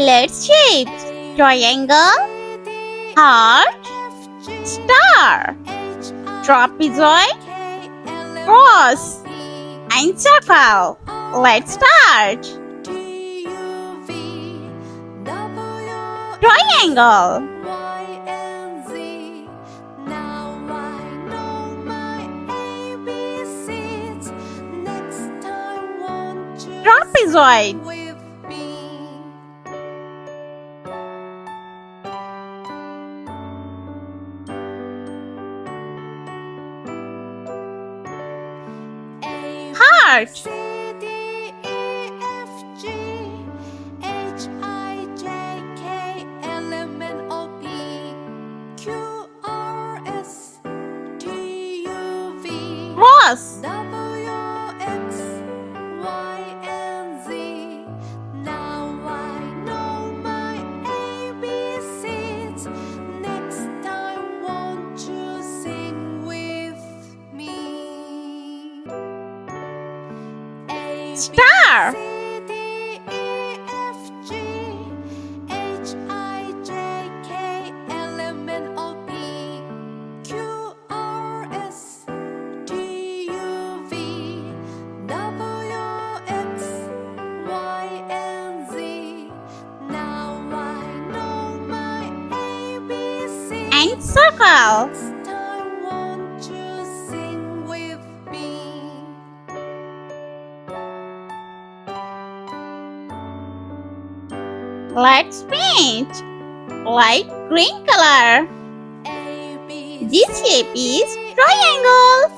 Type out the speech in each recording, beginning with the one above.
Let's shape triangle, heart, star, trapezoid, cross, and circle. Let's start. Triangle, trapezoid, heart, cross, star, and circle. Let's paint light green color. This shape is triangle.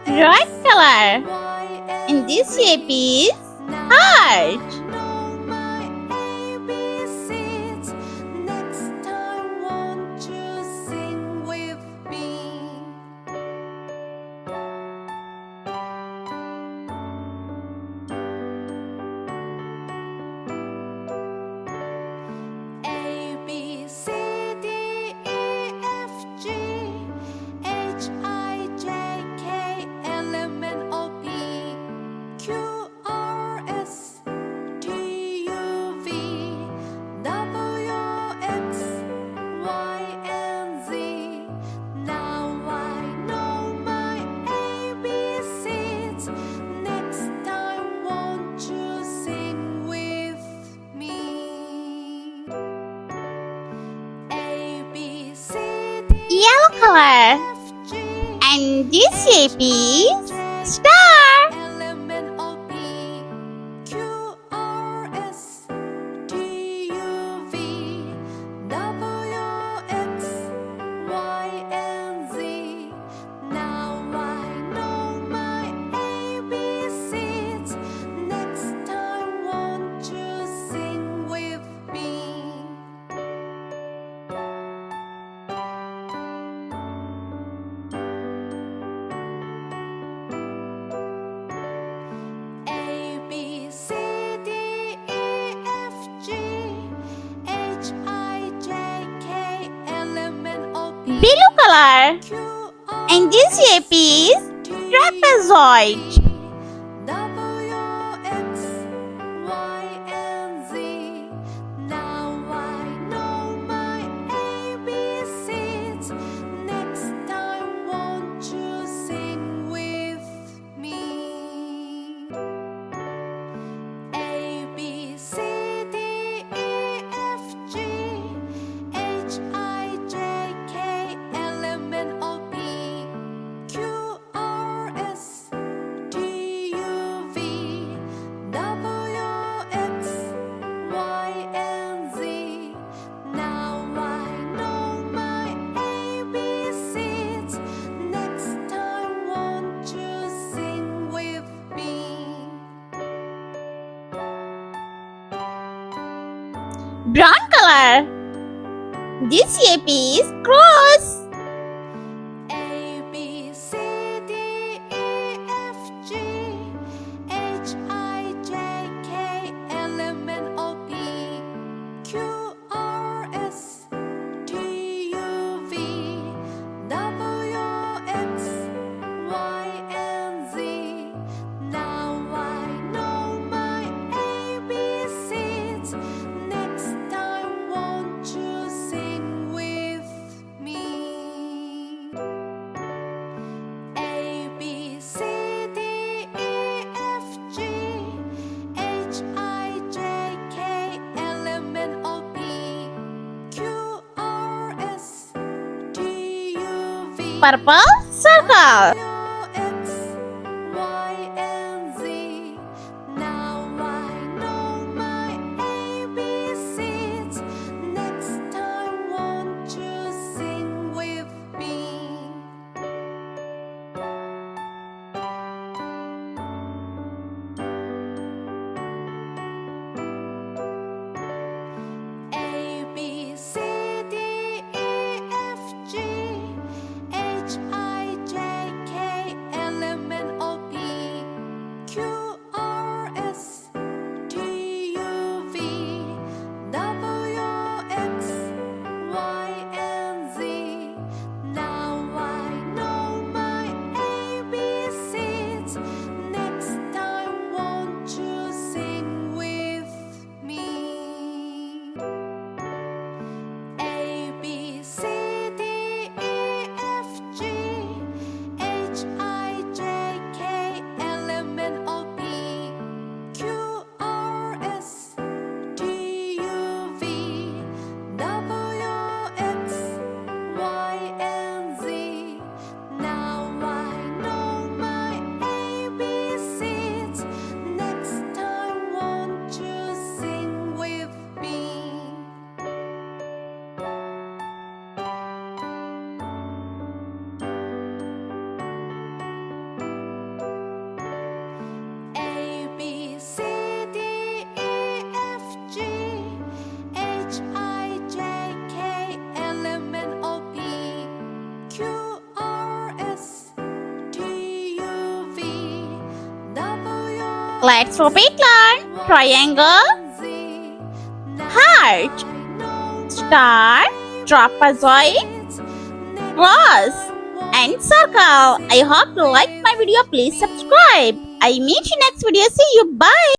Red color. And this shape is heart. Yellow color. And this shape is star. Blue color. And this shape is trapezoid. Brown color. This shape is cross. A, B, C, D, E, F, G, H, I, J, K, L, M, N, O, P, Q, R, S, T, U, V, W, X, Y, and Z. Now I know my ABCs. Next time, won't you sing with me? A, B, C, D, E, F, G, H, I, J, K, L, M, N, O, P, Q, R, S, T, U, V, Purple circle. X, Y, and Z. Now I know my ABCs. Next time, won't you sing with me? A, B, C, D, E, F, G, H, I, J, K, L, M, N, O, P, Q, R, S, T, U, V, W, X, Y, and Z. Now I know my ABCs. Next time, won't you sing with me? A, B, C, D, E, F, G, H, I, J, K, L, M, N, O, P, Q, R, S, T, U, V, W, X, Y, and Z. Now I know my ABCs. Next time, won't you sing with me? A, B, C, D, E, F, G, H, I, J, K, L, M, N, O, P, Q, R, S, T, U, V, W, Let's repeat learn. Triangle, Z. heart, star, trapezoid, cross, and circle. I hope you like my video. Please subscribe. I meet you next video. See you. Bye.